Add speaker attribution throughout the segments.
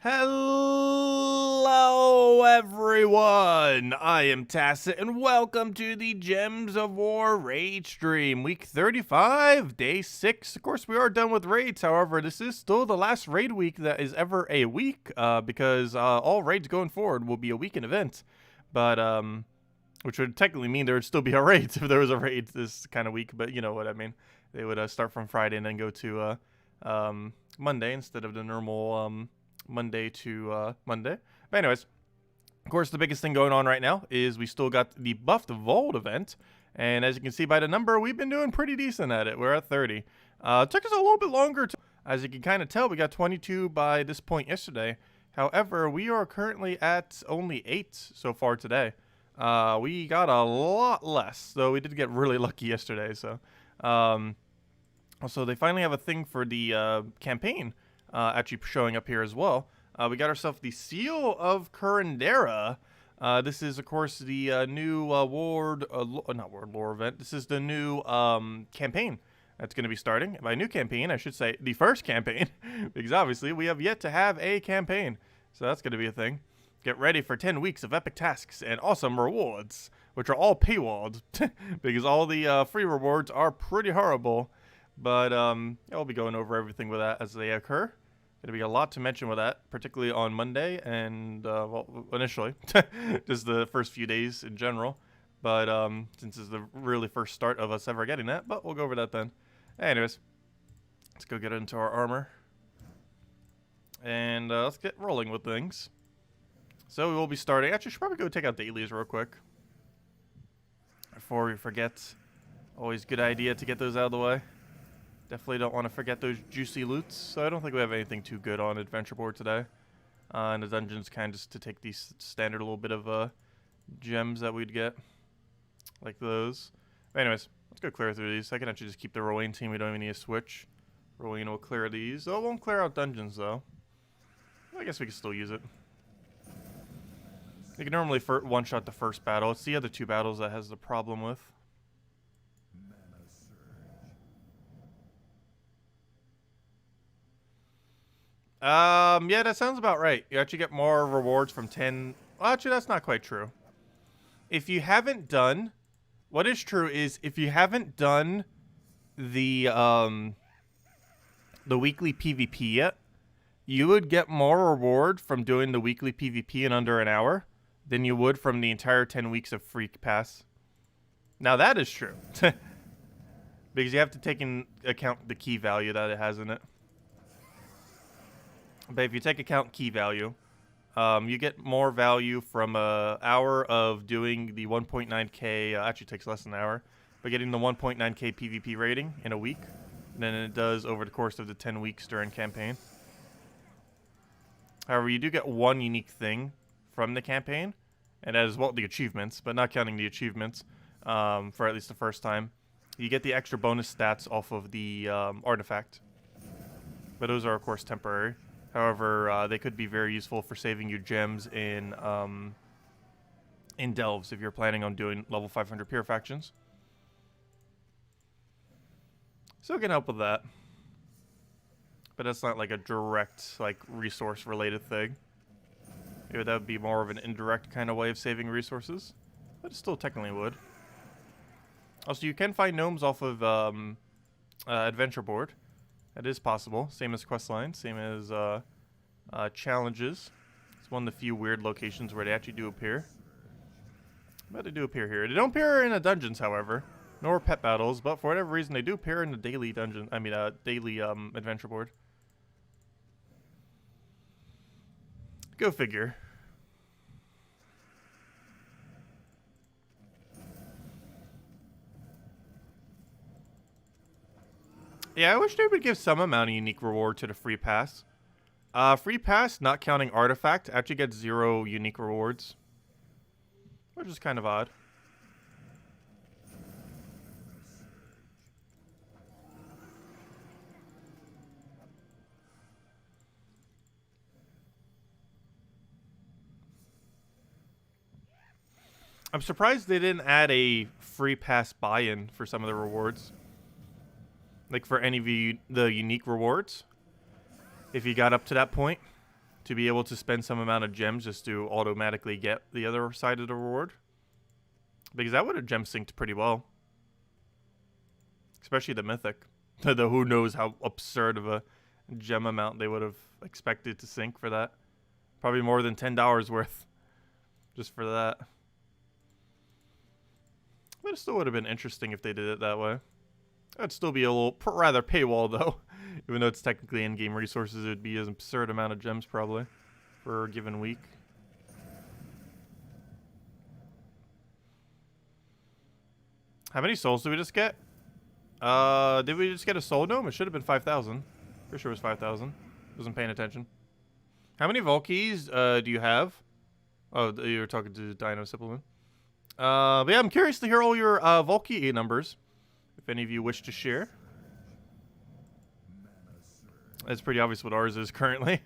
Speaker 1: Hello everyone, I am Tacet and welcome to the Gems of War raid stream, week 35, day 6. Of course we are done with raids, however this is still the last raid week that is ever a week, because all raids going forward will be a weekend event, but which would technically mean there would still be a raid if there was a raid this kind of week, but you know what I mean. They would start from Friday and then go to Monday instead of the normal Monday to Monday. But anyways, of course, the biggest thing going on right now is we still got the buffed Vault event. And as you can see by the number, we've been doing pretty decent at it. We're at 30. It took us a little bit longer. As you can kind of tell, we got 22 by this point yesterday. However, we are currently at only 8 so far today. We got a lot less, though we did get really lucky yesterday. So, also, they finally have a thing for the campaign. Actually showing up here as well. We got ourselves the Seal of Curandera. This is, of course, the new not World Lore event. This is the new campaign that's going to be starting. By new campaign, I should say the first campaign, because obviously we have yet to have a campaign. So that's going to be a thing. Get ready for 10 weeks of epic tasks and awesome rewards, which are all paywalled, because all the free rewards are pretty horrible. But I'll be going over everything with that as they occur. Going to be a lot to mention with that, particularly on Monday and, well, initially, just the first few days in general. But since it's the really first start of us ever getting that, but we'll go over that then. Anyways, let's go get into our armor. And let's get rolling with things. So we will be starting. Actually, I should probably go take out Dailies real quick before we forget. Always a good idea to get those out of the way. Definitely don't want to forget those juicy loots. So I don't think we have anything too good on adventure board today. And the dungeons kind of just to take these standard little bit of gems that we'd get. Like those. But anyways, let's go clear through these. I can actually just keep the Rowayne team. We don't even need to switch. Rowayne will clear these. Oh, it won't clear out dungeons though. I guess we can still use it. You can normally one-shot the first battle. It's the other two battles that has the problem with. Yeah, that sounds about right. You actually get more rewards from 10. Well, actually, that's not quite true. If you haven't done, what is true is if you haven't done the weekly PvP yet, you would get more reward from doing the weekly PvP in under an hour than you would from the entire 10 weeks of free pass. Now that is true. Because you have to take into account the key value that it has in it. But if you take account key value, you get more value from an hour of doing the 1.9k, actually takes less than an hour, but getting the 1.9k PvP rating in a week than it does over the course of the 10 weeks during campaign. However, you do get one unique thing from the campaign, and that is, well, the achievements, but not counting the achievements for at least the first time. You get the extra bonus stats off of the artifact, but those are, of course, temporary. However, they could be very useful for saving you gems in delves if you're planning on doing level 500 purifactions. So it can help with that. But that's not like a direct, like, resource-related thing. Maybe that would be more of an indirect kind of way of saving resources. But it still technically would. Also, you can find gnomes off of adventure board. That is possible. Same as quest lines. Same as challenges. It's one of the few weird locations where they actually do appear. But they do appear here. They don't appear in the dungeons, however. Nor pet battles. But for whatever reason, they do appear in the daily dungeon. I mean, daily adventure board. Go figure. Yeah, I wish they would give some amount of unique reward to the free pass. Free pass, not counting artifact, actually gets 0 unique rewards. Which is kind of odd. I'm surprised they didn't add a free pass buy-in for some of the rewards. Like for any of the unique rewards. If you got up to that point. to be able to spend some amount of gems just to automatically get the other side of the reward. Because that would have gem synced pretty well. Especially the Mythic. The who knows how absurd of a gem amount they would have expected to sync for that. Probably more than $10 worth. Just for that. But it still would have been interesting if they did it that way. That'd still be a little rather paywall though. Even though it's technically in-game resources, it would be an absurd amount of gems probably for a given week. How many souls did we just get? Did we just get a soul gnome? It should have been 5,000. Pretty sure it was 5,000. Wasn't paying attention. How many Volkeys do you have? Oh, you were talking to Dino Supplement. But yeah, I'm curious to hear all your Volkey numbers. If any of you wish to share. It's pretty obvious what ours is currently.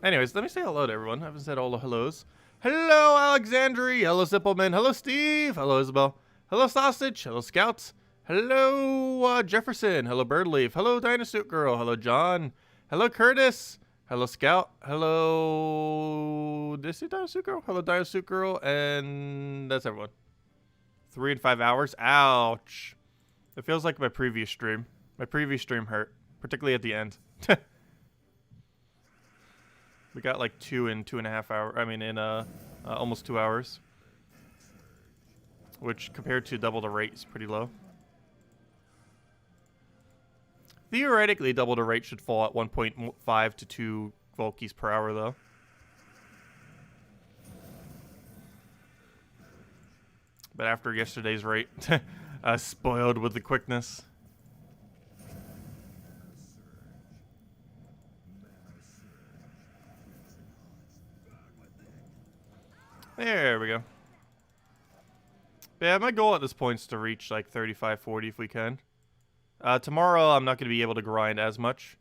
Speaker 1: Anyways, let me say hello to everyone. I haven't said all the hellos. Hello, Alexandri. Hello, Zippleman. Hello, Steve. Hello, Isabel. Hello, Sausage. Hello, Scouts. Hello, Jefferson. Hello, Birdleaf. Hello, Dinosuit Girl. Hello, John. Hello, Curtis. Hello, Scout. Hello, this is Dinosuit Girl. Hello, Dinosuit Girl. And that's everyone. 3 and 5 hours. Ouch. It feels like my previous stream. My previous stream hurt. Particularly at the end. We got like 2 and 2.5 hours. I mean, in almost 2 hours. Which, compared to double the rate, is pretty low. Theoretically, double the rate should fall at 1.5 to 2 Volkeys per hour, though. But after yesterday's rate, spoiled with the quickness. There we go. Yeah, my goal at this point is to reach like 35, 40 if we can. Tomorrow, I'm not going to be able to grind as much.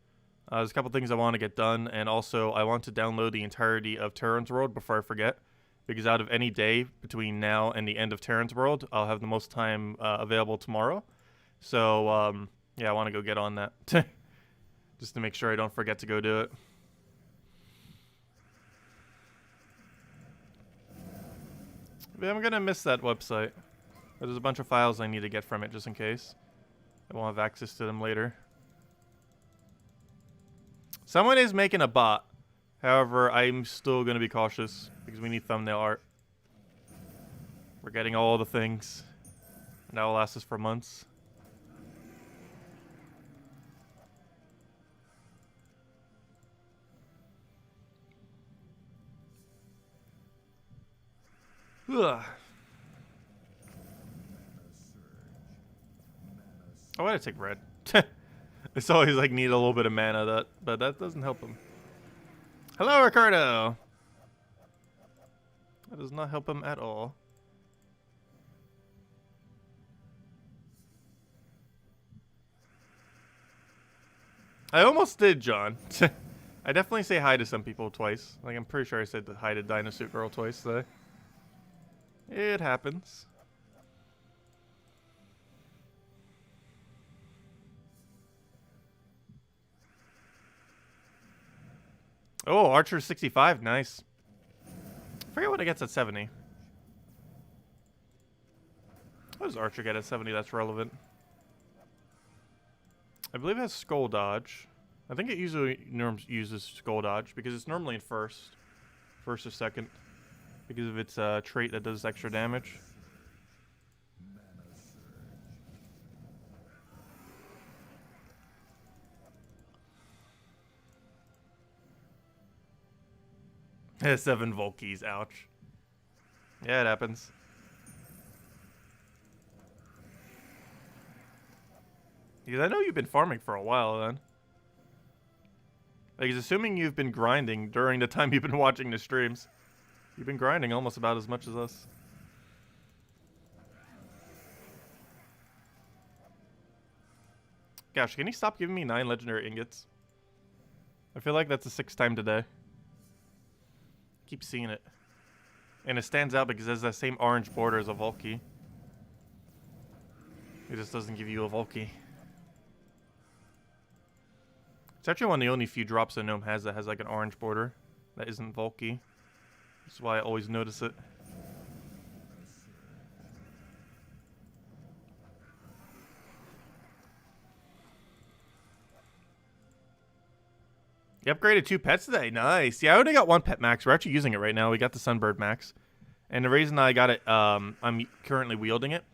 Speaker 1: There's a couple things I want to get done, and also I want to download the entirety of Terran's World before I forget. Because out of any day between now and the end of Terran's World, I'll have the most time available tomorrow. So, yeah, I want to go get on that. Just to make sure I don't forget to go do it. Yeah, I'm going to miss that website. There's a bunch of files I need to get from it just in case. I won't have access to them later. Someone is making a bot. However, I'm still going to be cautious because we need thumbnail art. We're getting all the things. And that will last us for months. Ugh. I want to take red. It's always like need a little bit of mana, but that doesn't help him. Hello, Ricardo. That does not help him at all. I almost did, John. I definitely say hi to some people twice. Like I'm pretty sure I said hi to Dinosuit Girl twice today. It happens. Oh, Archer 65, nice. I forget what it gets at 70. What does Archer get at 70 that's relevant? I believe it has Skull Dodge. I think it usually uses Skull Dodge because it's normally in first or second. Because of its trait that does extra damage. Yeah, 7 Volkeys, ouch. Yeah, it happens. Because I know you've been farming for a while then. Like, assuming you've been grinding during the time you've been watching the streams. You've been grinding almost about as much as us. Gosh, can you stop giving me 9 legendary ingots? I feel like that's the 6th time today. Keep seeing it. And it stands out because it has that same orange border as a Volkey. It just doesn't give you a Volkey. It's actually one of the only few drops a gnome has that has like an orange border that isn't bulky. That's why I always notice it. You upgraded 2 pets today. Nice. Yeah, I only got 1 pet max. We're actually using it right now. We got the Sunbird max. And the reason I got it, I'm currently wielding it,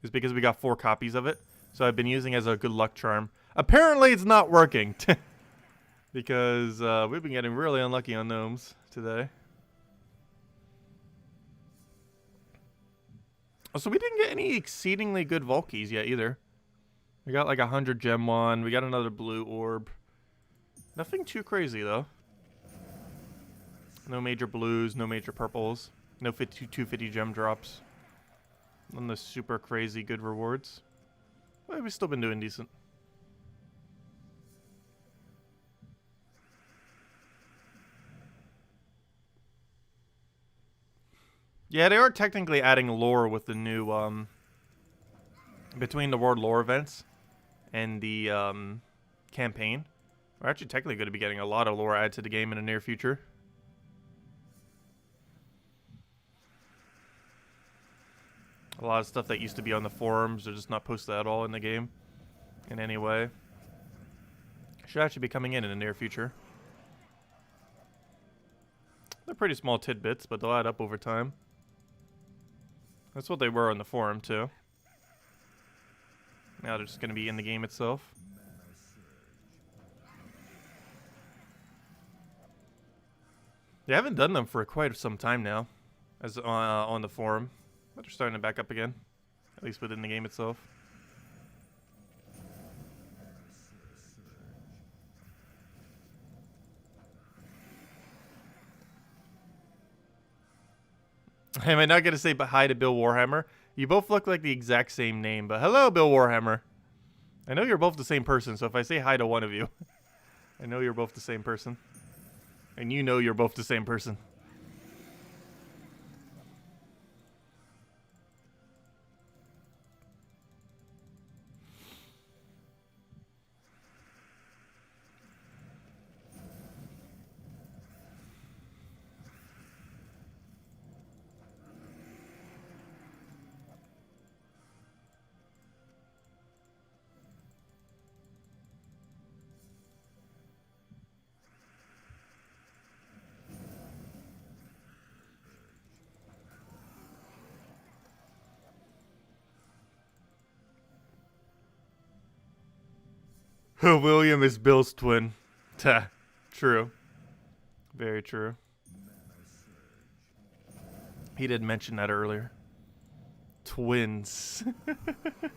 Speaker 1: is because we got 4 copies of it. So I've been using it as a good luck charm. Apparently it's not working. Because we've been getting really unlucky on gnomes today. Also, we didn't get any exceedingly good Volkies yet either. We got like 100 gem one. We got another blue orb. Nothing too crazy though. No major blues, no major purples. No 250 gem drops. None of the super crazy good rewards. But we've still been doing decent. Yeah, they are technically adding lore with the new, between the world lore events and the, campaign. We're actually technically going to be getting a lot of lore added to the game in the near future. A lot of stuff that used to be on the forums are just not posted at all in the game in any way. Should actually be coming in the near future. They're pretty small tidbits, but they'll add up over time. That's what they were on the forum, too. Now they're just going to be in the game itself. They haven't done them for quite some time now, as on the forum. But they're starting to back up again, at least within the game itself. Am I not going to say hi to Bill Warhammer? You both look like the exact same name, but hello, Bill Warhammer. I know you're both the same person, so if I say hi to one of you, I know you're both the same person. And you know you're both the same person. William is Bill's twin. True. Very true. He did mention that earlier. Twins. But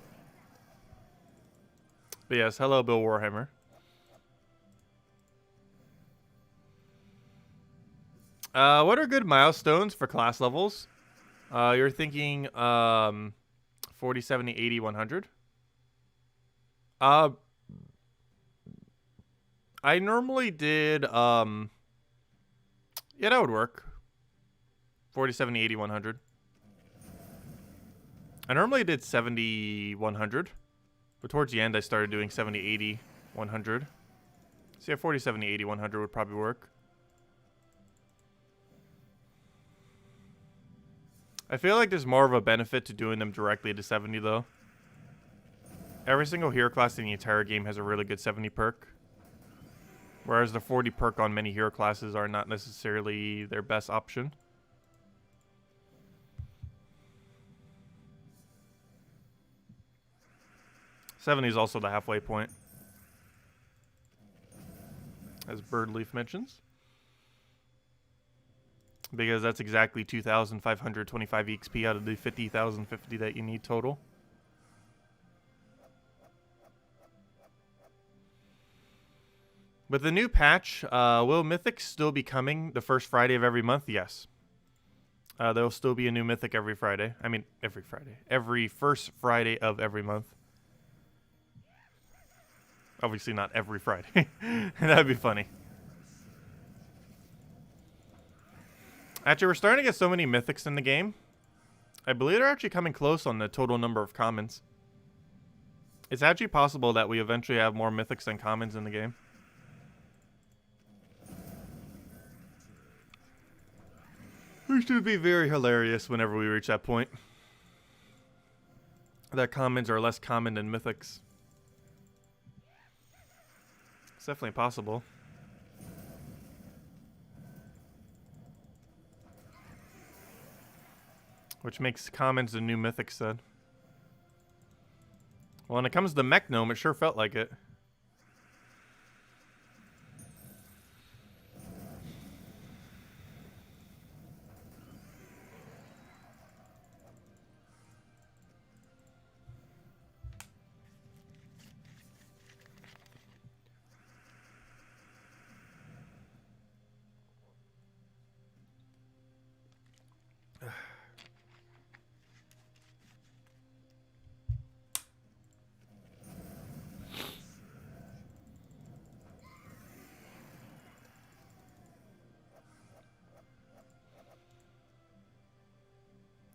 Speaker 1: yes, hello, Bill Warhammer. What are good milestones for class levels? You're thinking 40, 70, 80, 100? I normally did, yeah, that would work. 40, 70, 80, 100. I normally did 70, 100. But towards the end, I started doing 70, 80, 100. So yeah, 40, 70, 80, 100 would probably work. I feel like there's more of a benefit to doing them directly to 70, though. Every single hero class in the entire game has a really good 70 perk. Whereas the 40 perk on many hero classes are not necessarily their best option. '70 is also the halfway point, as Birdleaf mentions. Because that's exactly 2,525 EXP out of the 50,050 that you need total. With the new patch, will Mythic still be coming the first Friday of every month? Yes. There will still be a new Mythic every Friday. I mean, every Friday. Every first Friday of every month. Obviously not every Friday. That'd be funny. Actually, we're starting to get so many Mythics in the game. I believe they're actually coming close on the total number of commons. It's actually possible that we eventually have more Mythics than commons in the game. Which would be very hilarious whenever we reach that point. That commons are less common than mythics. It's definitely possible. Which makes commons the new mythics then. Well, when it comes to mech gnome, it sure felt like it.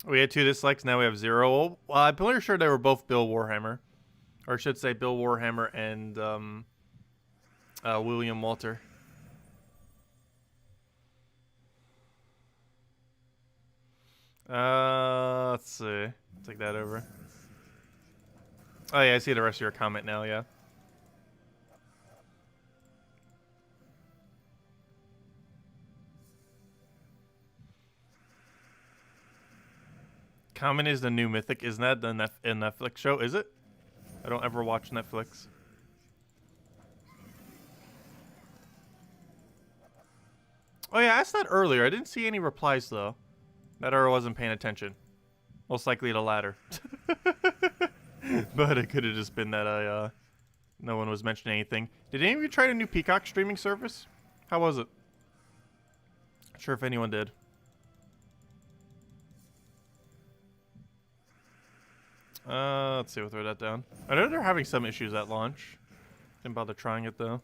Speaker 1: We had 2 dislikes, now we have 0. Well, I'm pretty sure they were both Bill Warhammer. Or I should say Bill Warhammer and William Walter. Let's see. Take that over. Oh yeah, I see the rest of your comment now, yeah. Common is the new mythic. Isn't that the Netflix show? Is it? I don't ever watch Netflix. Oh yeah, I asked that earlier. I didn't see any replies though. That or I wasn't paying attention. Most likely the latter. But it could have just been that no one was mentioning anything. Did any of you try the new Peacock streaming service? How was it? Not sure if anyone did. Let's see, we'll throw that down. I know they're having some issues at launch. Didn't bother trying it though.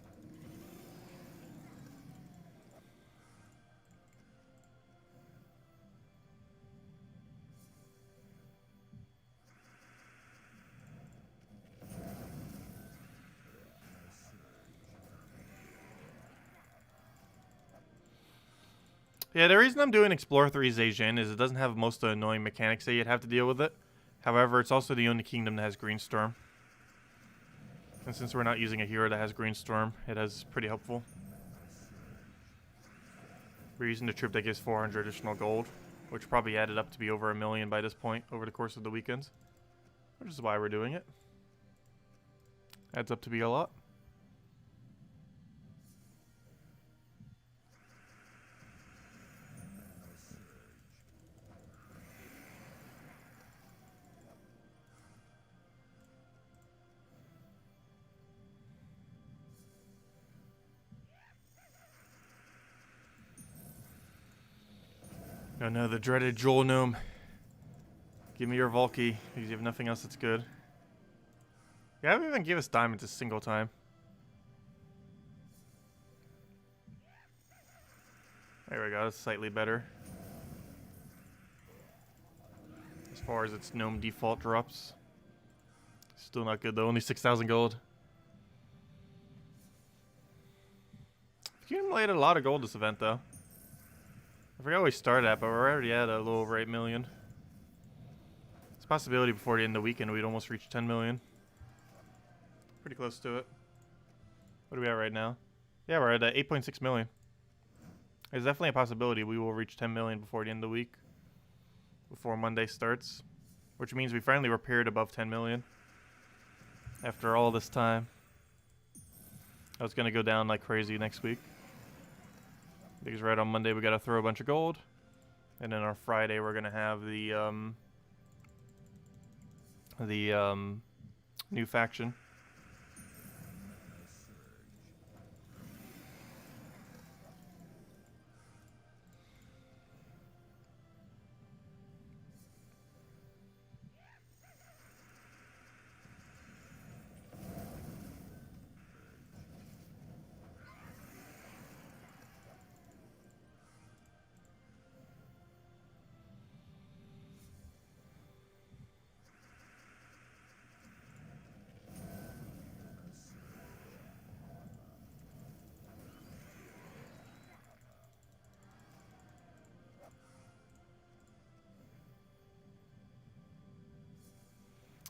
Speaker 1: Yeah, the reason I'm doing Explore 3 Zhejiang is it doesn't have most of the annoying mechanics that you'd have to deal with it. However, it's also the only kingdom that has Greenstorm. And since we're not using a hero that has Greenstorm, it is pretty helpful. We're using the troop that gives 400 additional gold, which probably added up to be over 1 million by this point over the course of the weekends. Which is why we're doing it. Adds up to be a lot. Oh no, the dreaded Joel Gnome. Give me your Valky, because you have nothing else that's good. You haven't even give us diamonds a single time. There we go, that's slightly better. As far as its gnome default drops. Still not good though, only 6,000 gold. Accumulated a lot of gold this event though. I forgot where we started at, but we're already at a little over 8 million. It's a possibility before the end of the weekend we'd almost reach 10 million. Pretty close to it. What are we at right now? Yeah, we're at 8.6 million. There's definitely a possibility we will reach 10 million before the end of the week. Before Monday starts. Which means we finally repaired above 10 million. After all this time. I was going to go down like crazy next week. Because right on Monday we gotta throw a bunch of gold. And then on Friday we're gonna have the new faction.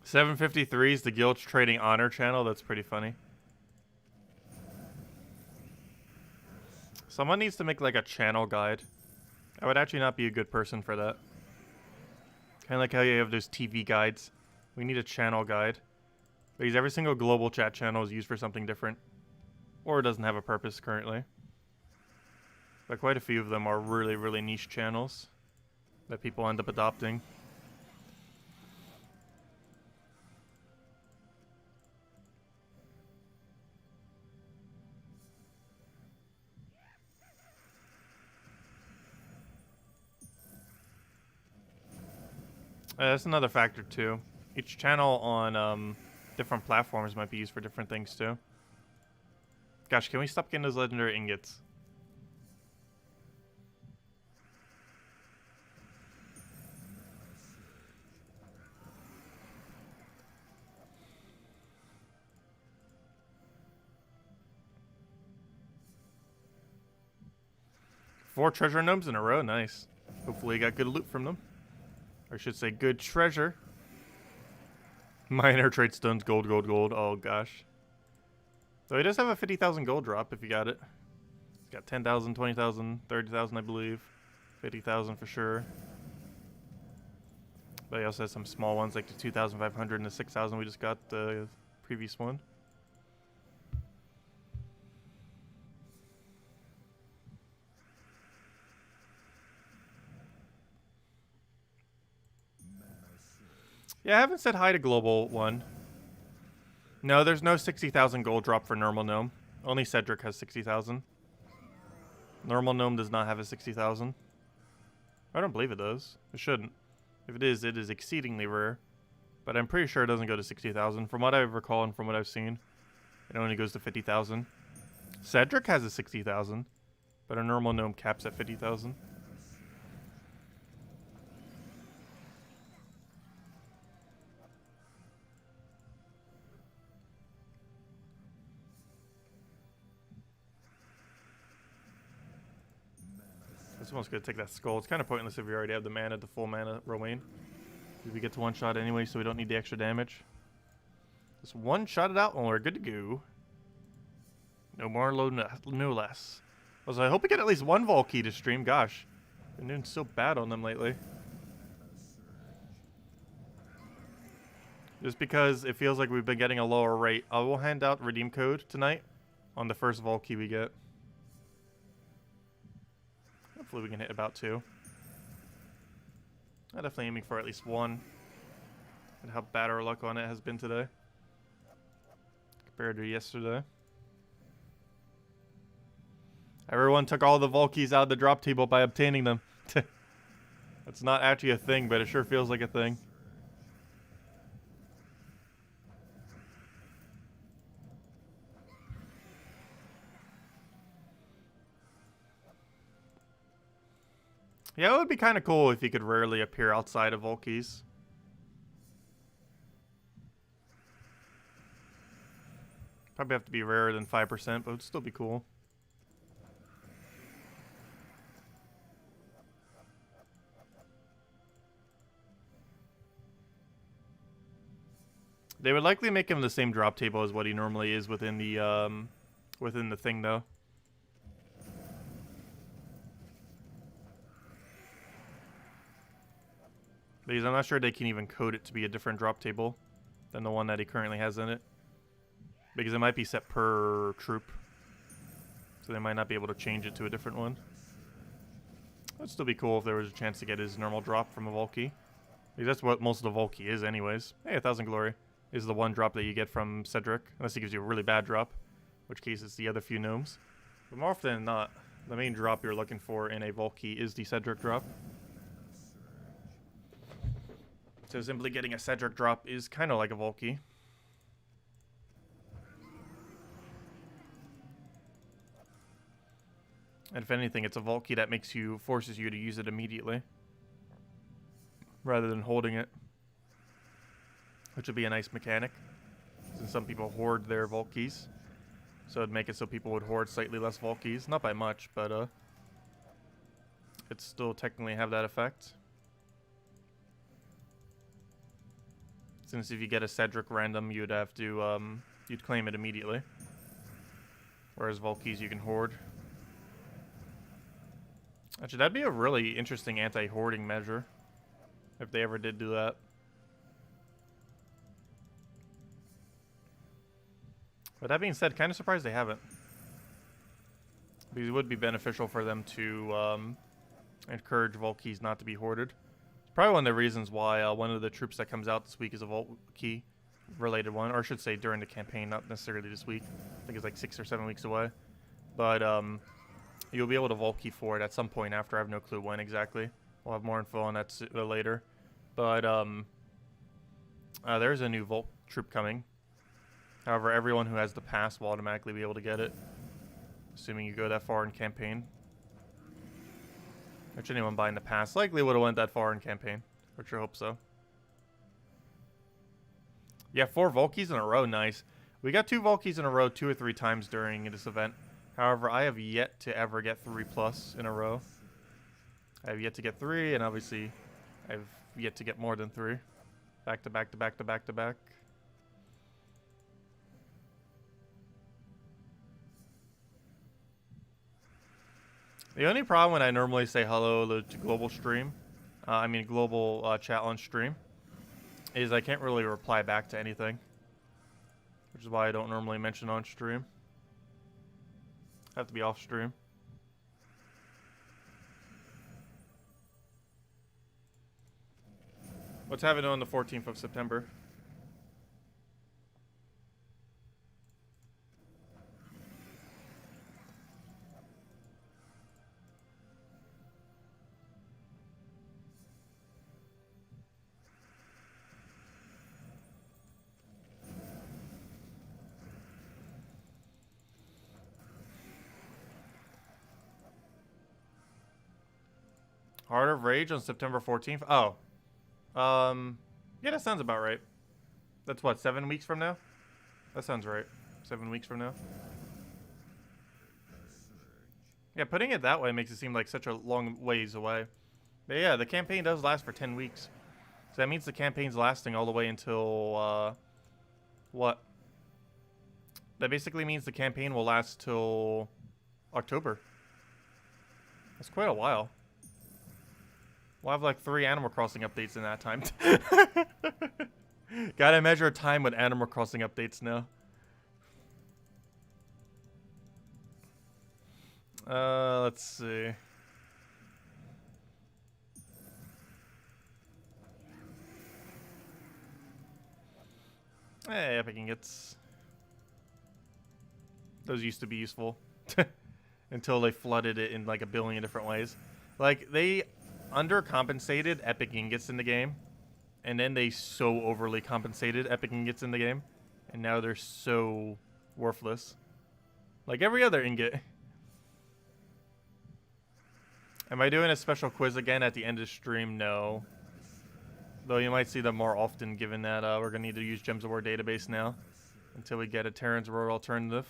Speaker 1: 753 is the guild trading honor channel. That's pretty funny. Someone needs to make like a channel guide. I would actually not be a good person for that. Kind of like how you have those TV guides. We need a channel guide. Because every single global chat channel is used for something different. Or it doesn't have a purpose currently. But quite a few of them are really, really niche channels that people end up adopting. That's another factor too. Each channel on different platforms might be used for different things too. Gosh, can we stop getting those legendary ingots? Four treasure gnomes in a row, nice. Hopefully you got good loot from them. Or I should say good treasure. Minor trade stones, gold, gold, gold. Oh gosh. Though he does have a 50,000 gold drop if you got it. He's got 10,000, 20,000, 30,000 I believe. 50,000 for sure. But he also has some small ones like the 2,500 and the 6,000 we just got the previous one. Yeah, I haven't said hi to Global 1. No, there's no 60,000 gold drop for Normal Gnome. Only Cedric has 60,000. Normal Gnome does not have a 60,000. I don't believe it does. It shouldn't. If it is exceedingly rare. But I'm pretty sure it doesn't go to 60,000. From what I recall and from what I've seen, it only goes to 50,000. Cedric has a 60,000, but a Normal Gnome caps at 50,000. Someone's gonna take that skull. It's kind of pointless if you already have the mana, the full mana, Rowan. We get to one shot anyway, so we don't need the extra damage. Just one shot it out and we're good to go. No more, no less. Also, I hope we get at least one Volkey to stream. Gosh, been doing so bad on them lately. Just because it feels like we've been getting a lower rate. I will hand out redeem code tonight on the first Volkey we get. Hopefully we can hit about 2. I'm definitely aiming for at least 1. And how bad our luck on it has been today. Compared to yesterday. Everyone took all the Volkeys out of the drop table by obtaining them. That's not actually a thing, but it sure feels like a thing. Yeah, it would be kind of cool if he could rarely appear outside of Volkeys. Probably have to be rarer than 5%, but it would still be cool. They would likely make him the same drop table as what he normally is within the thing, though. Because I'm not sure they can even code it to be a different drop table than the one that he currently has in it. Because it might be set per troop. So they might not be able to change it to a different one. That'd still be cool if there was a chance to get his normal drop from a Volkey. Because that's what most of the Volkey is anyways. Hey, 1,000 glory is the one drop that you get from Cedric. Unless he gives you a really bad drop. In which case it's the other few gnomes. But more often than not, the main drop you're looking for in a Volkey is the Cedric drop. So simply getting a Cedric drop is kind of like a Volkey. And if anything, it's a Volkey that forces you to use it immediately. Rather than holding it. Which would be a nice mechanic. Since some people hoard their Volkeys. So it'd make it so people would hoard slightly less Volkeys. Not by much, but it'd still technically have that effect. Since if you get a Cedric random, you'd have to, you'd claim it immediately. Whereas Volkeys you can hoard. Actually, that'd be a really interesting anti-hoarding measure. If they ever did do that. But that being said, kind of surprised they haven't. Because it would be beneficial for them to encourage Volkeys not to be hoarded. It's probably one of the reasons why one of the troops that comes out this week is a Volkey related one. Or I should say during the campaign, not necessarily this week. I think it's like 6 or 7 weeks away. But you'll be able to Volkey for it at some point after. I have no clue when exactly. We'll have more info on that later. But there's a new Volt troop coming. However, everyone who has the pass will automatically be able to get it. Assuming you go that far in campaign. Which anyone buying the pass likely would have went that far in campaign. Which I hope so. Yeah, 4 Volkeys in a row. Nice. We got 2 Volkeys in a row 2 or 3 times during this event. However, I have yet to ever get 3+ in a row. I have yet to get 3, and obviously I've yet to get more than 3. Back to back to back to back to back. The only problem when I normally say hello to global stream, global chat on stream, is I can't really reply back to anything. Which is why I don't normally mention on stream. I have to be off stream. What's happening on the 14th of September? Heart of Rage on September 14th? Oh. Yeah, that sounds about right. That's what, 7 weeks from now? That sounds right. 7 weeks from now. Yeah, putting it that way makes it seem like such a long ways away. But yeah, the campaign does last for 10 weeks. So that means the campaign's lasting all the way until, what? That basically means the campaign will last till October. That's quite a while. We'll have like 3 Animal Crossing updates in that time. Gotta measure time with Animal Crossing updates now. Let's see. Hey, epic ingots. Those used to be useful. Until they flooded it in like a billion different ways. Like, they undercompensated epic ingots in the game, and then they so overly compensated epic ingots in the game, and now they're so worthless. Like every other ingot. Am I doing a special quiz again at the end of the stream? No. Though you might see them more often, given that we're going to need to use Gems of War database now until we get a Terran's Roar alternative,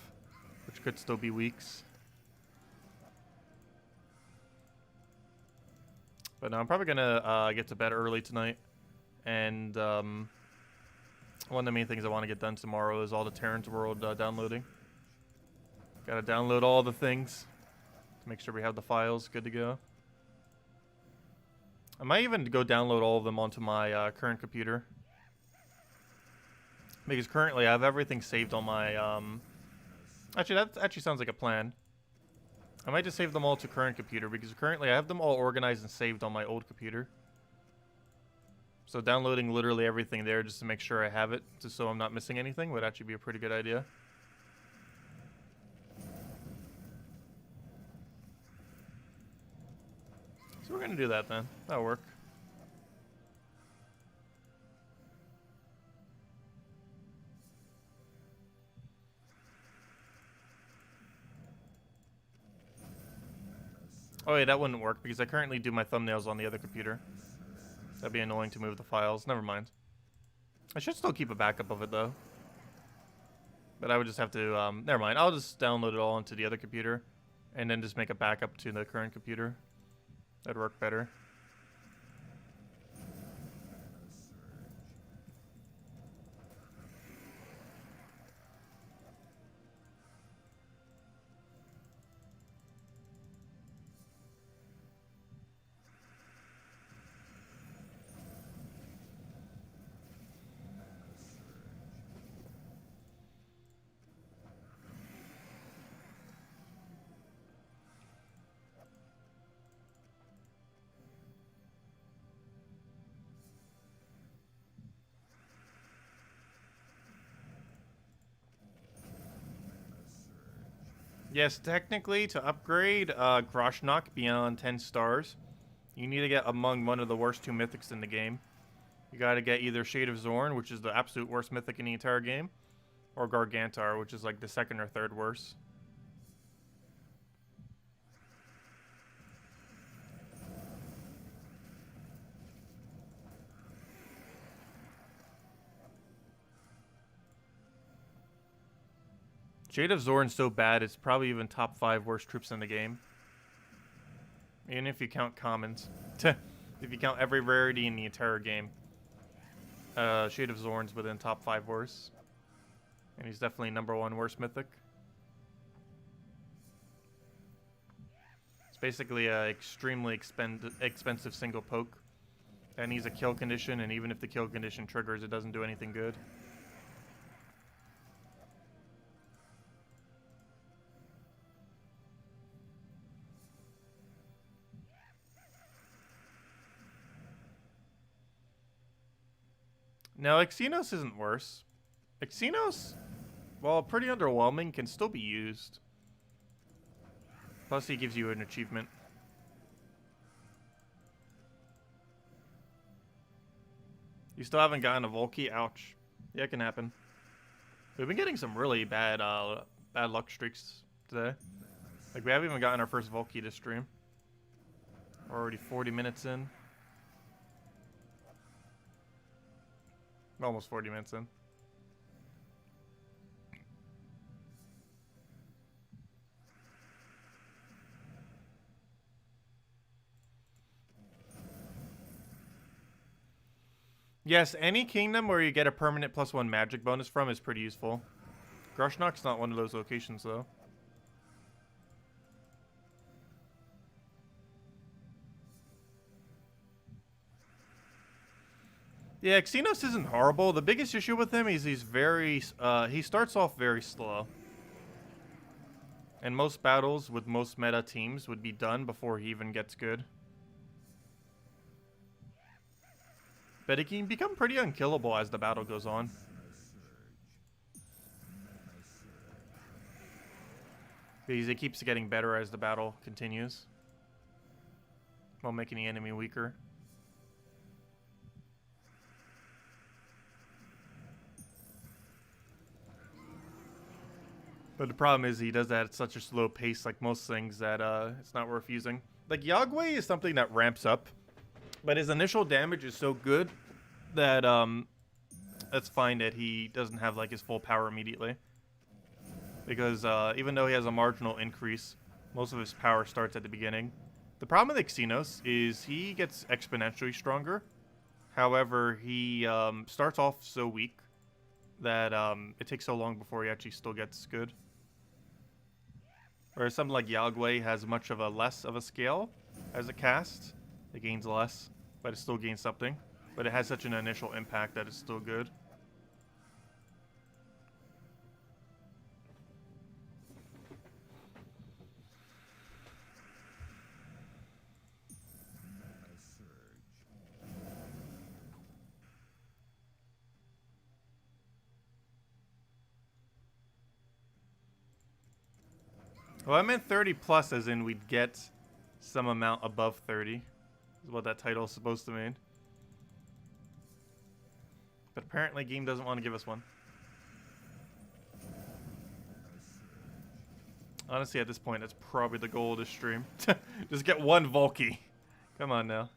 Speaker 1: which could still be weeks. But no, I'm probably going to get to bed early tonight. And one of the main things I want to get done tomorrow is all the Terran's World downloading. Got to download all the things to make sure we have the files good to go. I might even go download all of them onto my current computer. Because currently I have everything saved on my... Actually, that actually sounds like a plan. I might just save them all to current computer, because currently I have them all organized and saved on my old computer. So downloading literally everything there just to make sure I have it, just so I'm not missing anything, would actually be a pretty good idea. So we're going to do that then. That'll work. Oh wait, that wouldn't work because I currently do my thumbnails on the other computer. That'd be annoying to move the files. Never mind. I should still keep a backup of it though. But I would just have to, never mind. I'll just download it all onto the other computer and then just make a backup to the current computer. That'd work better. Yes, technically, to upgrade Groshnock beyond 10 stars, you need to get among one of the worst 2 mythics in the game. You gotta get either Shade of Zorn, which is the absolute worst mythic in the entire game, or Gargantar, which is like the 2nd or 3rd worst. Shade of Zorn's so bad, it's probably even top 5 worst troops in the game. Even if you count commons. If you count every rarity in the entire game. Shade of Zorn's within top 5 worst. And he's definitely #1 worst mythic. It's basically an extremely expensive single poke. That needs a kill condition, and even if the kill condition triggers, it doesn't do anything good. Now, Xenos isn't worse. Xenos, while pretty underwhelming, can still be used. Plus, he gives you an achievement. You still haven't gotten a Volky? Ouch. Yeah, it can happen. We've been getting some really bad luck streaks today. Like, we haven't even gotten our first Volky this stream. We're already 40 minutes in. Almost 40 minutes in. Yes, any kingdom where you get a permanent +1 magic bonus from is pretty useful. Groshnock's not one of those locations, though. Yeah, Xenos isn't horrible. The biggest issue with him is he's very, he starts off very slow. And most battles with most meta teams would be done before he even gets good. But it can become pretty unkillable as the battle goes on. Because it keeps getting better as the battle continues, while making the enemy weaker. But the problem is he does that at such a slow pace, like most things, that it's not worth using. Like, Yagway is something that ramps up, but his initial damage is so good that it's fine that he doesn't have like his full power immediately. Because even though he has a marginal increase, most of his power starts at the beginning. The problem with Xenos is he gets exponentially stronger. However, he starts off so weak that it takes so long before he actually still gets good. Whereas something like Yagway has much of a less of a scale as a cast. It gains less, but it still gains something. But it has such an initial impact that it's still good. Well, I meant 30 plus as in we'd get some amount above 30. Is what that title is supposed to mean. But apparently game doesn't want to give us one. Honestly, at this point, that's probably the goal of this stream. Just get one Volky. Come on now.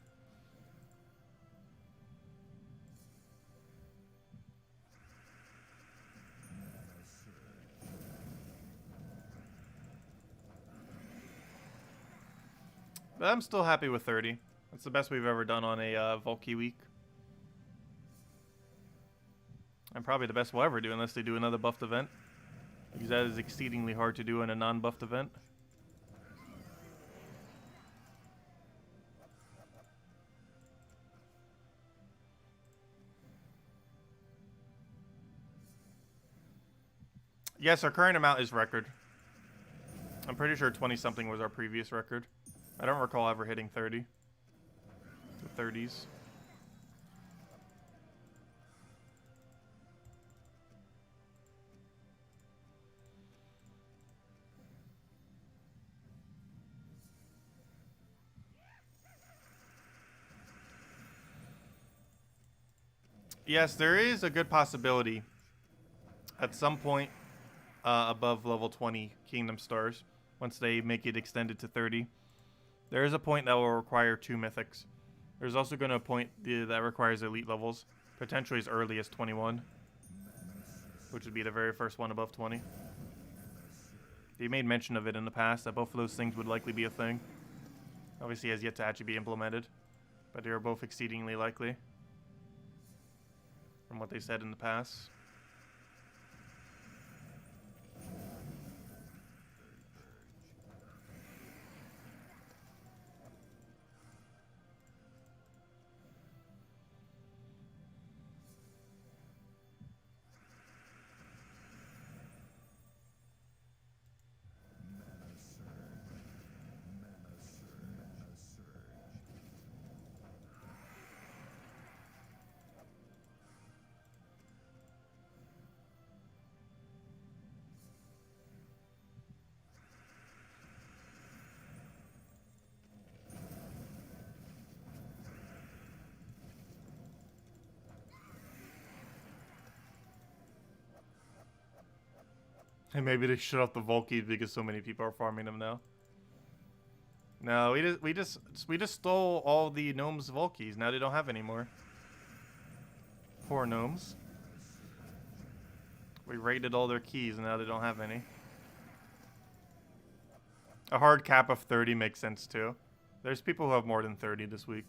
Speaker 1: But I'm still happy with 30. That's the best we've ever done on a Volky week. And probably the best we'll ever do unless they do another buffed event. Because that is exceedingly hard to do in a non-buffed event. Yes, our current amount is record. I'm pretty sure 20-something was our previous record. I don't recall ever hitting 30. The 30s. Yes, there is a good possibility at some point above level 20 Kingdom Stars, once they make it extended to 30. There is a point that will require 2 Mythics. There's also going to a point that requires elite levels, potentially as early as 21, which would be the very first one above 20. They made mention of it in the past, that both of those things would likely be a thing. Obviously, has yet to actually be implemented, but they are both exceedingly likely from what they said in the past. And maybe they shut off the Volkies because so many people are farming them now. No, we just stole all the gnomes' Volkies. Now they don't have any more. Poor gnomes. We raided all their keys and now they don't have any. A hard cap of 30 makes sense too. There's people who have more than 30 this week.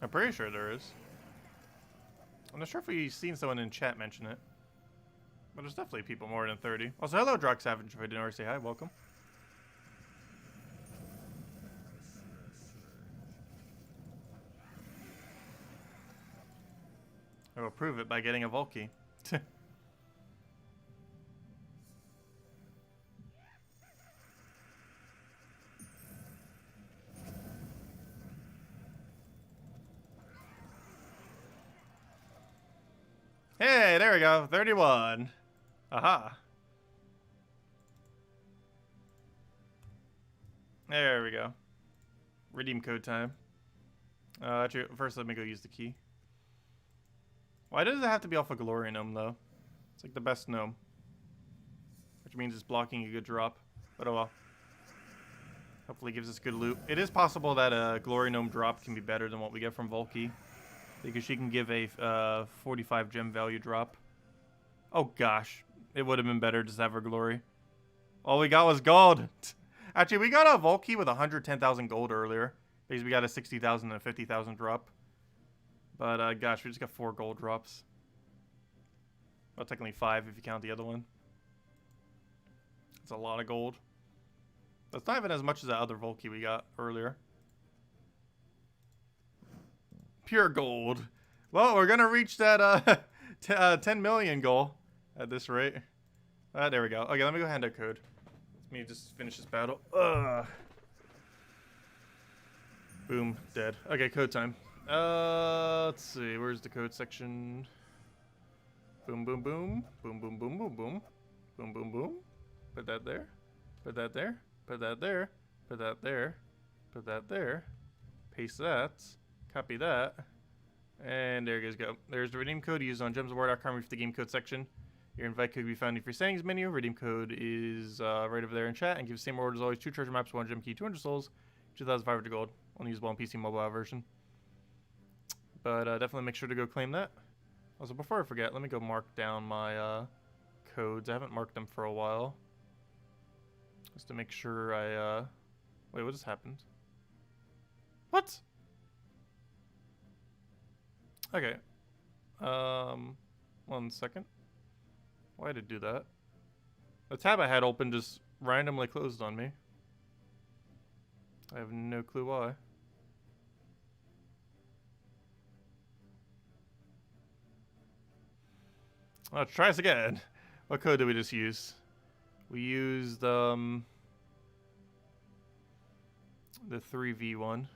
Speaker 1: I'm pretty sure there is. I'm not sure if we've seen someone in chat mention it. But there's definitely people more than 30. Also, hello, Drock Savage. If I didn't already say hi, welcome. I will prove it by getting a Volky. Hey, there we go. 31. Aha. There we go. Redeem code time. Actually, first let me go use the key. Why does it have to be off a Glory Gnome, though? It's like the best gnome. Which means it's blocking a good drop. But oh well. Hopefully gives us good loot. It is possible that a Glory Gnome drop can be better than what we get from Volky. Because she can give a 45 gem value drop. Oh gosh. It would have been better just to have her glory. All we got was gold. Actually, we got a Volky with 110,000 gold earlier. Because we got a 60,000 and a 50,000 drop. But gosh, we just got 4 gold drops. Well, technically 5 if you count the other one. That's a lot of gold. That's not even as much as that other Volky we got earlier. Pure gold. Well, we're gonna reach that 10 million goal at this rate. There we go. Okay, let me go hand out code. Let me just finish this battle. Boom, dead. Okay, code time. Let's see. Where's the code section? Boom, boom, boom, boom, boom, boom, boom, boom, boom, boom, boom. Put that there. Put that there. Put that there. Put that there. Put that there. Paste that. Copy that. And there you guys go. There's the redeem code used on gemsofwar.com. Read the game code section. Your invite code can be found in your free settings menu. Redeem code is right over there in chat. And give the same order as always. 2 treasure maps, 1 gem key, 200 souls, 2,500 gold. Only usable on PC mobile version. But definitely make sure to go claim that. Also, before I forget, let me go mark down my codes. I haven't marked them for a while. Just to make sure I... Wait, what just happened? What? Okay. 1 second. Why did it do that? The tab I had open just randomly closed on me. I have no clue why. Let's try this again. What code did we just use? We used the 3v one.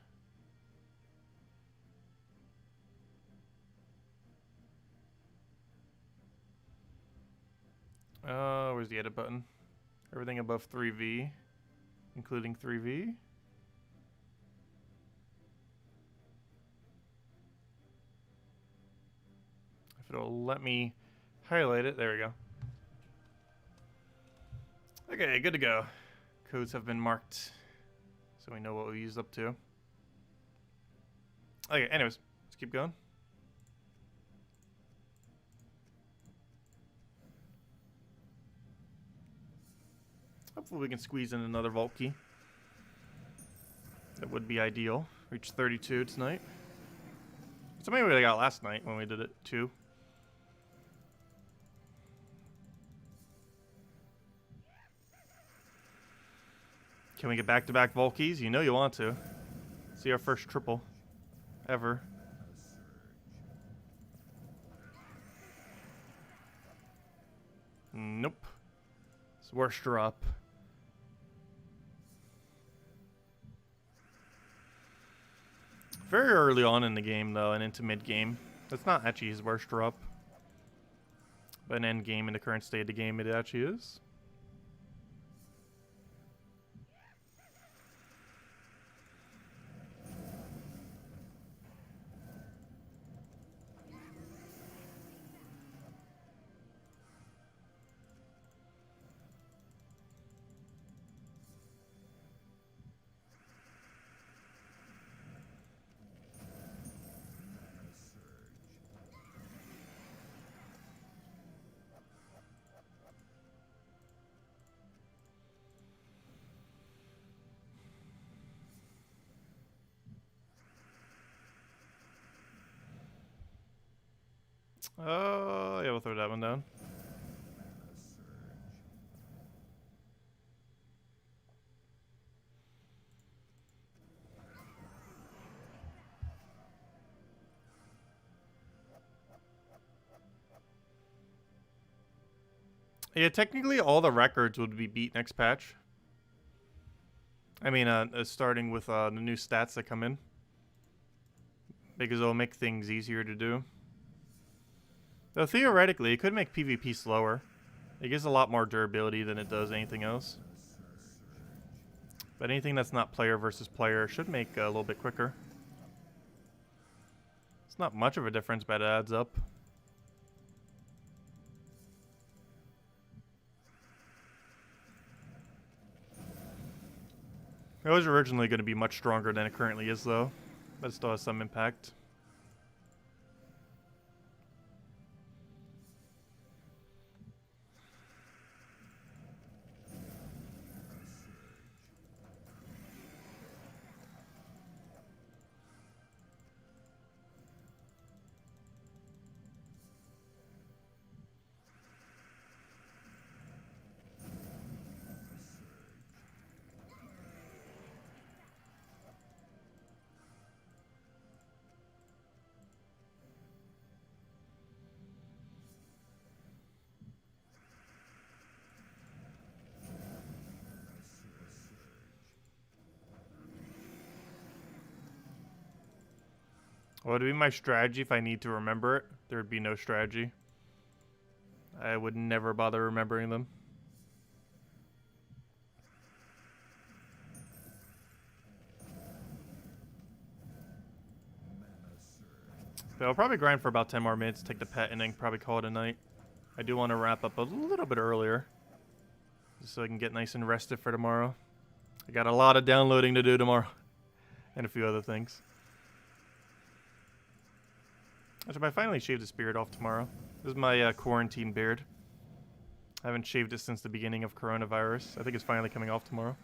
Speaker 1: Where's the edit button? Everything above 3v. including 3v. If it'll let me highlight it, there we go. Okay, good to go. Codes have been marked, so we know what we used up to. Okay, anyways, let's keep going. Hopefully we can squeeze in another vault key. That would be ideal. Reach 32 tonight. So maybe we got last night when we did it too. Can we get back-to-back vault keys? You know you want to. See our first triple ever. Nope. It's worst drop. Very early on in the game, though, and into mid-game. That's not actually his worst drop. But in end-game, in the current state of the game, it actually is. Oh, yeah, we'll throw that one down. Yeah, technically all the records would be beat next patch. I mean, starting with the new stats that come in. Because it'll make things easier to do. Though theoretically, it could make PvP slower. It gives a lot more durability than it does anything else. But anything that's not player versus player should make a little bit quicker. It's not much of a difference, but it adds up. It was originally going to be much stronger than it currently is, though. But it still has some impact. What would be my strategy if I need to remember it? There would be no strategy. I would never bother remembering them. But I'll probably grind for about 10 more minutes, take the pet, and then probably call it a night. I do want to wrap up a little bit earlier, just so I can get nice and rested for tomorrow. I got a lot of downloading to do tomorrow, and a few other things. Actually, I finally shaved the beard off tomorrow. This is my quarantine beard. I haven't shaved it since the beginning of coronavirus. I think it's finally coming off tomorrow.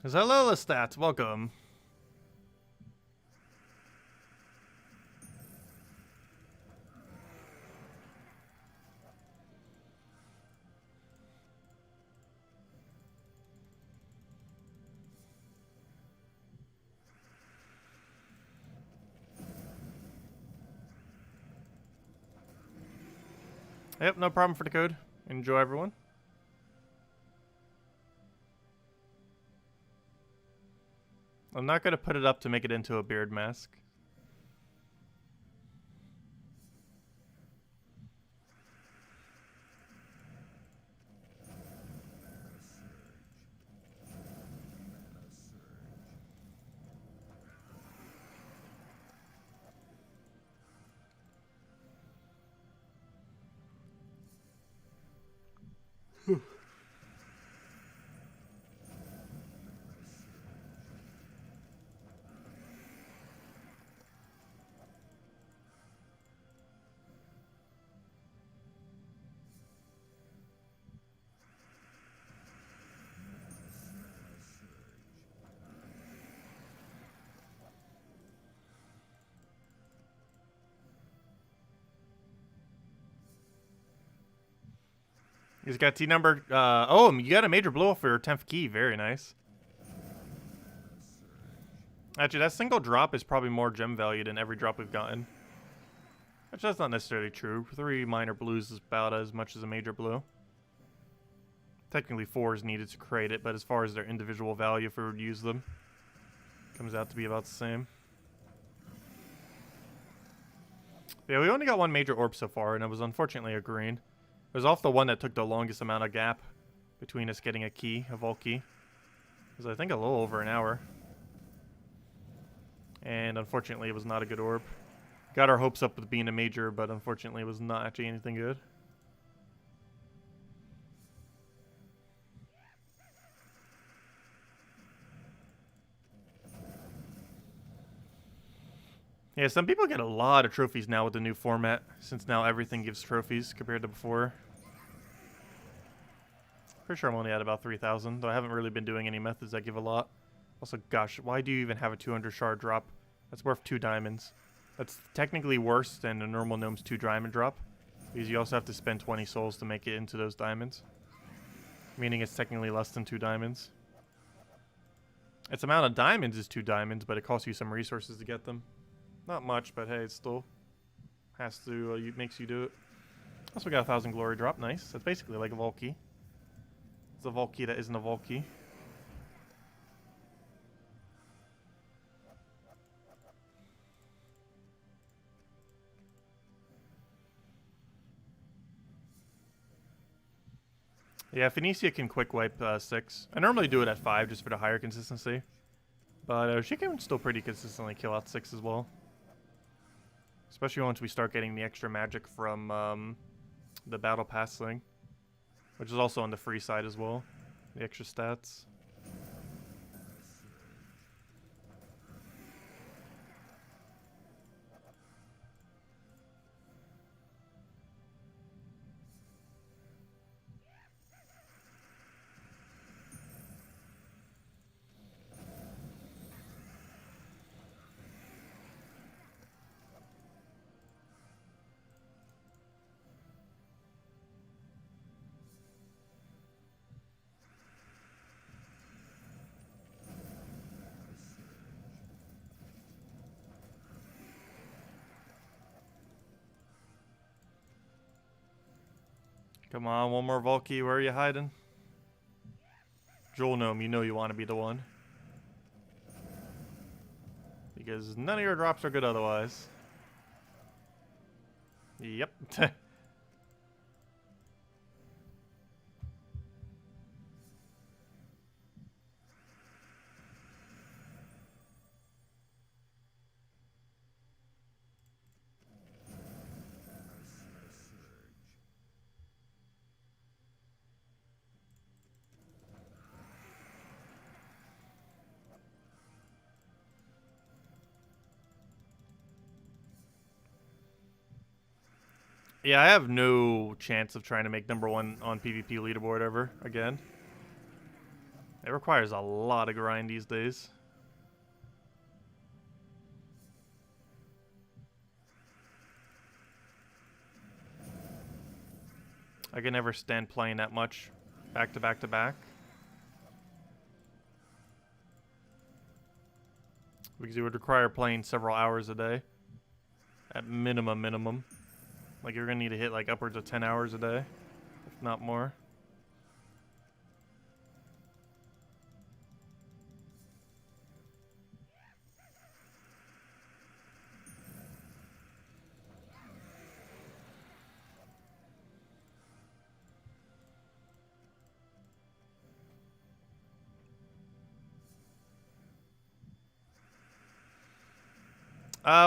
Speaker 1: Hello, Lestat. Welcome. Yep, no problem for the code. Enjoy, everyone. I'm not going to put it up to make it into a beard mask. He's got T number. Oh, you got a major blow off for your 10th key. Very nice. Actually, that single drop is probably more gem value than every drop we've gotten. Actually, that's not necessarily true. 3 minor blues is about as much as a major blue. Technically 4 is needed to create it, but as far as their individual value, if we would use them, comes out to be about the same. Yeah, we only got 1 major orb so far, and it was unfortunately a green. It was off the one that took the longest amount of gap between us getting a key, a vault key. It was, I think, a little over an hour. And unfortunately, it was not a good orb. Got our hopes up with being a major, but unfortunately, it was not actually anything good. Yeah, some people get a lot of trophies now with the new format, since now everything gives trophies compared to before. Pretty sure I'm only at about 3,000, though I haven't really been doing any methods that give a lot. Also, gosh, why do you even have a 200 shard drop? That's worth 2 diamonds. That's technically worse than a normal gnome's 2 diamond drop, because you also have to spend 20 souls to make it into those diamonds. Meaning it's technically less than 2 diamonds. Its amount of diamonds is 2 diamonds, but it costs you some resources to get them. Not much, but hey, it still has to, makes you do it. Also got a 1,000 glory drop, nice. That's basically like a vault key. It's a vault key that isn't a vault key. Yeah, Phoenicia can quick wipe 6. I normally do it at 5 just for the higher consistency. But she can still pretty consistently kill out 6 as well. Especially once we start getting the extra magic from the battle pass thing. Which is also on the free side as well. The extra stats. Come on, one more Valky. Where are you hiding? Jewel Gnome, you know you want to be the one. Because none of your drops are good otherwise. Yep. Yeah, I have no chance of trying to make #1 on PvP leaderboard ever again. It requires a lot of grind these days. I can never stand playing that much back to back to back. Because it would require playing several hours a day. At minimum. Like, you're going to need to hit, like, upwards of 10 hours a day, if not more.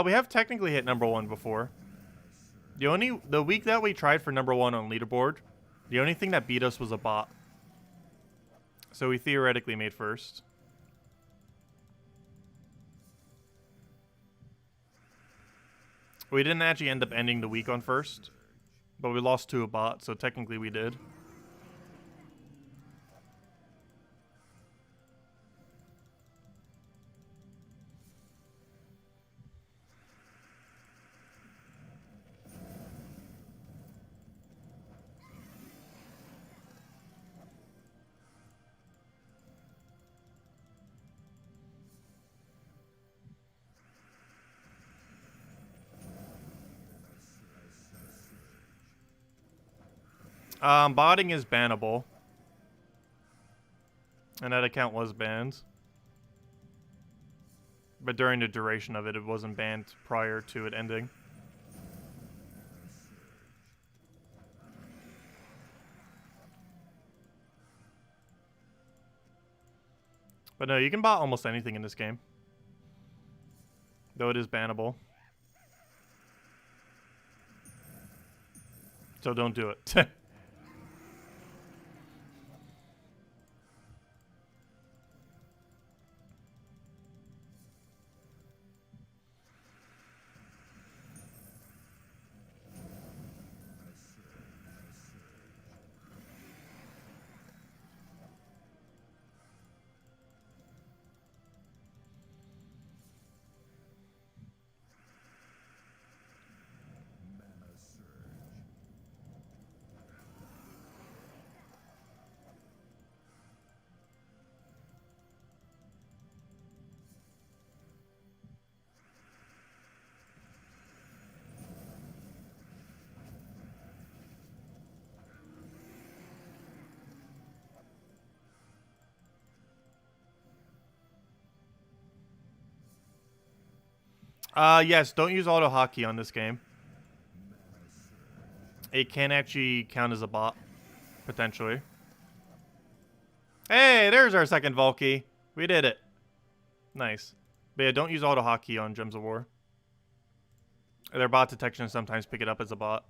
Speaker 1: We have technically hit #1 before. The week that we tried for #1 on leaderboard, the only thing that beat us was a bot. So we theoretically made first. We didn't actually end up ending the week on first, but we lost to a bot, so technically we did. Botting is bannable. And that account was banned. But during the duration of it, it wasn't banned prior to it ending. But no, you can bot almost anything in this game. Though it is bannable. So don't do it. Yes, don't use auto hockey on this game. It can actually count as a bot, potentially. Hey, there's our second Valky. We did it. Nice. But yeah, don't use auto hockey on Gems of War. Their bot detection sometimes pick it up as a bot.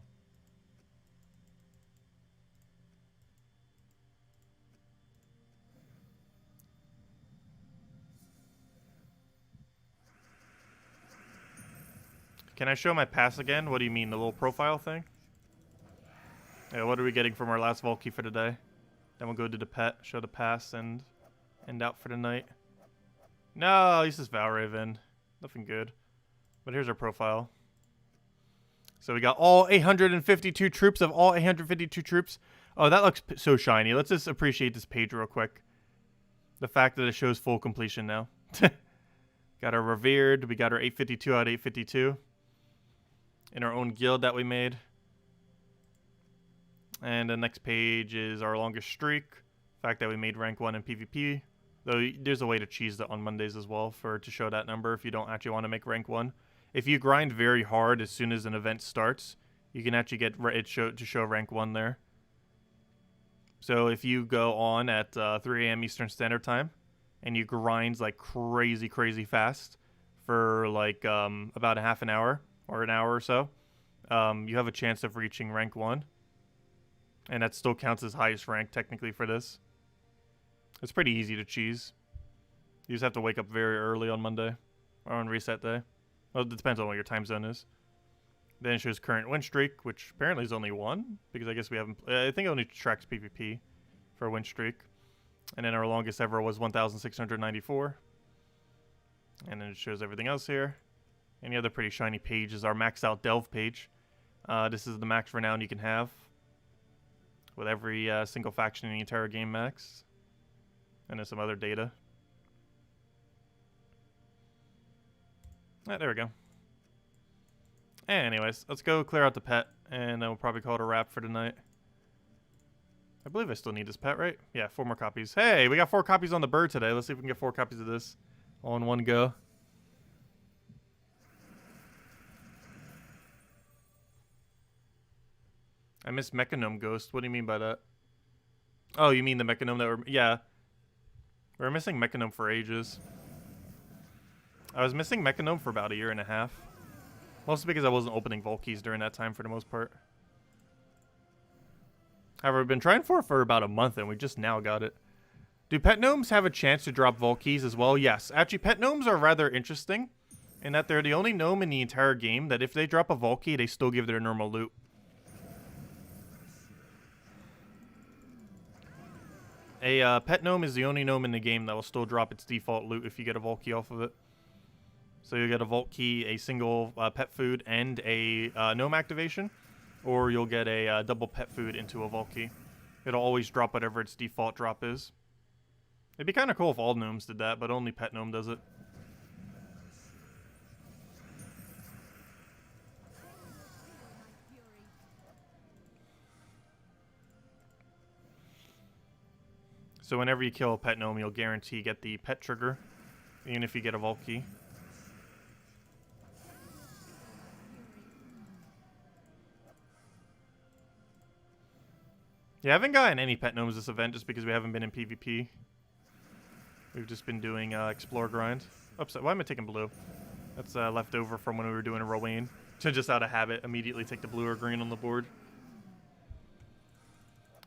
Speaker 1: Can I show my pass again? What do you mean, the little profile thing? Yeah, what are we getting from our last Valky for today? Then we'll go to the pet, show the pass, and end out for the night. No, this is Valraven. Nothing good. But here's our profile. So we got all 852 troops of all 852 troops. Oh, that looks so shiny. Let's just appreciate this page real quick. The fact that it shows full completion now. Got our Revered. We got our 852 out of 852. In our own guild that we made. And the next page is our longest streak. The fact that we made rank 1 in PvP. Though there's a way to cheese that on Mondays as well to show that number if you don't actually want to make rank 1. If you grind very hard as soon as an event starts, you can actually get it to show rank 1 there. So if you go on at 3 a.m. Eastern Standard Time and you grind like crazy fast for like about a half an hour or an hour or so, you have a chance of reaching rank 1. And that still counts as highest rank technically for this. It's pretty easy to cheese. You just have to wake up very early on Monday or on reset day. Well, it depends on what your time zone is. Then it shows current win streak, which apparently is only 1, because I guess we haven't... I think it only tracks PvP for win streak. And then our longest ever was 1,694. And then it shows everything else here. Any other pretty shiny page is our maxed out delve page. This is the max renown you can have with every single faction in the entire game max. And then some other data. There we go. Anyways, let's go clear out the pet, and then we'll probably call it a wrap for tonight. I believe I still need this pet, right? Yeah, 4 more copies. Hey, we got 4 copies on the bird today. Let's see if we can get 4 copies of this all in one go. I missed Mechanome Ghost. What do you mean by that? Oh, you mean the Mechanome that we're... Yeah. We're missing Mechanome for ages. I was missing Mechanome for about a year and a half. Mostly because I wasn't opening Vault Keys during that time for the most part. However, I've been trying for about a month and we just now got it. Do pet gnomes have a chance to drop Vault Keys as well? Yes. Actually, pet gnomes are rather interesting in that they're the only gnome in the entire game that if they drop a Vault Key, they still give their normal loot. A pet gnome is the only gnome in the game that will still drop its default loot if you get a Vault Key off of it. So you'll get a Vault Key, a single pet food, and a gnome activation. Or you'll get a double pet food into a Vault Key. It'll always drop whatever its default drop is. It'd be kind of cool if all gnomes did that, but only pet gnome does it. So whenever you kill a pet gnome, you'll guarantee get the pet trigger, even if you get a Vault Key. Yeah, I haven't gotten any pet gnomes this event just because we haven't been in PvP. We've just been doing explore grind. Oops, why am I taking blue? That's left over from when we were doing a Rowan. To just out of habit, immediately take the blue or green on the board.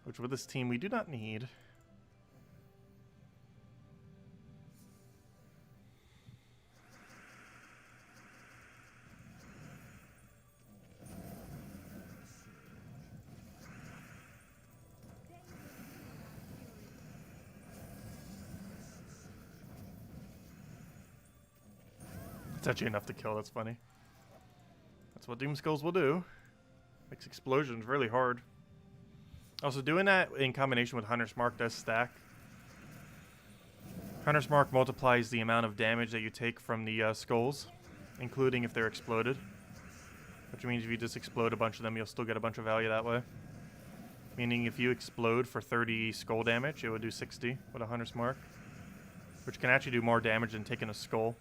Speaker 1: Which with this team we do not need. It's actually enough to kill, that's funny. That's what Doom Skulls will do. Makes explosions really hard. Also, doing that in combination with Hunter's Mark does stack. Hunter's Mark multiplies the amount of damage that you take from the skulls, including if they're exploded. Which means if you just explode a bunch of them, you'll still get a bunch of value that way. Meaning if you explode for 30 skull damage, it would do 60 with a Hunter's Mark. Which can actually do more damage than taking a skull.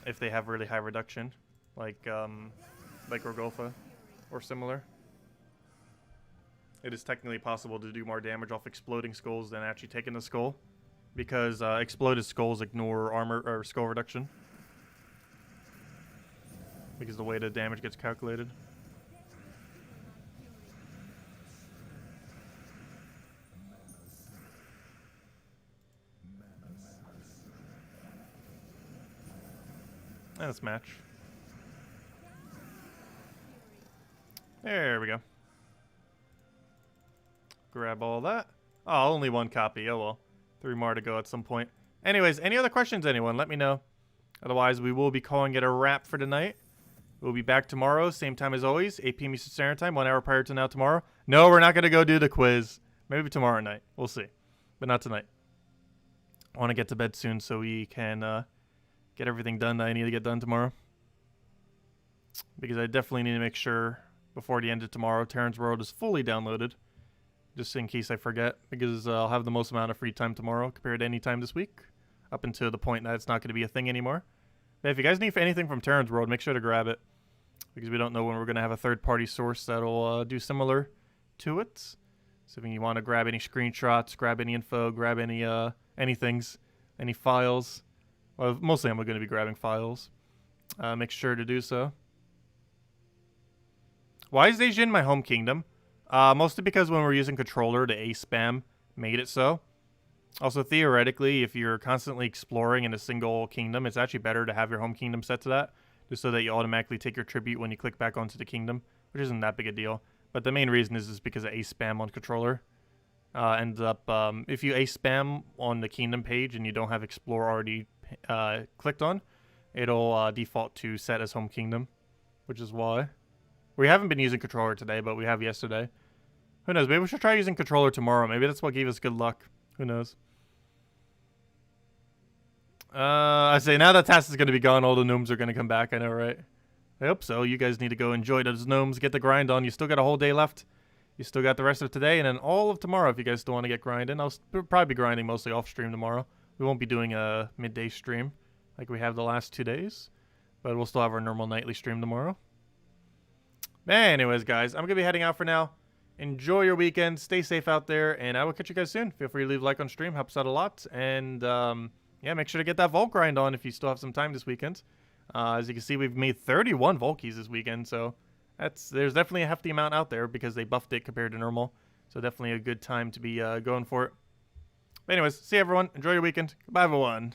Speaker 1: If they have really high reduction, like Rogolfa or similar. It is technically possible to do more damage off exploding skulls than actually taking the skull, because exploded skulls ignore armor or skull reduction, because the way the damage gets calculated. And let's match. There we go. Grab all that. Oh, only one copy. Oh well. 3 more to go at some point. Anyways, any other questions, anyone? Let me know. Otherwise, we will be calling it a wrap for tonight. We'll be back tomorrow, same time as always, 8 p.m. Eastern Standard Time, 1 hour prior to now tomorrow. No, we're not going to go do the quiz. Maybe tomorrow night. We'll see. But not tonight. I want to get to bed soon so we can get everything done that I need to get done tomorrow. Because I definitely need to make sure before the end of tomorrow, RimWorld is fully downloaded. Just in case I forget. Because I'll have the most amount of free time tomorrow compared to any time this week. Up until the point that it's not going to be a thing anymore. But if you guys need anything from RimWorld, make sure to grab it. Because we don't know when we're going to have a third-party source that'll do similar to it. So if you want to grab any screenshots, grab any info, grab any anythings, any files. Well, mostly I'm going to be grabbing files. Make sure to do so. Why is Asian my home kingdom? Mostly because when we're using controller, the A spam made it so. Also, theoretically, if you're constantly exploring in a single kingdom, it's actually better to have your home kingdom set to that. Just so that you automatically take your tribute when you click back onto the kingdom. Which isn't that big a deal. But the main reason is because of A spam on controller. Ends up, if you A spam on the kingdom page and you don't have explore already clicked on, it'll default to set as home kingdom, which is why we haven't been using controller today, but we have yesterday. Who knows? Maybe we should try using controller tomorrow. Maybe that's what gave us good luck. Who knows? I say now that Tacet is going to be gone, all the gnomes are going to come back. I know, right? I hope so. You guys need to go enjoy those gnomes, get the grind on. You still got a whole day left. You still got the rest of today and then all of tomorrow if you guys still want to get grinding. I'll probably be grinding mostly off stream tomorrow. We won't be doing a midday stream like we have the last 2 days. But we'll still have our normal nightly stream tomorrow. Anyways, guys, I'm going to be heading out for now. Enjoy your weekend. Stay safe out there. And I will catch you guys soon. Feel free to leave a like on stream. Helps out a lot. And, yeah, make sure to get that Vault grind on if you still have some time this weekend. As you can see, we've made 31 Vault keys this weekend, so there's definitely a hefty amount out there because they buffed it compared to normal. So definitely a good time to be going for it. But anyways, see you everyone. Enjoy your weekend. Goodbye, everyone.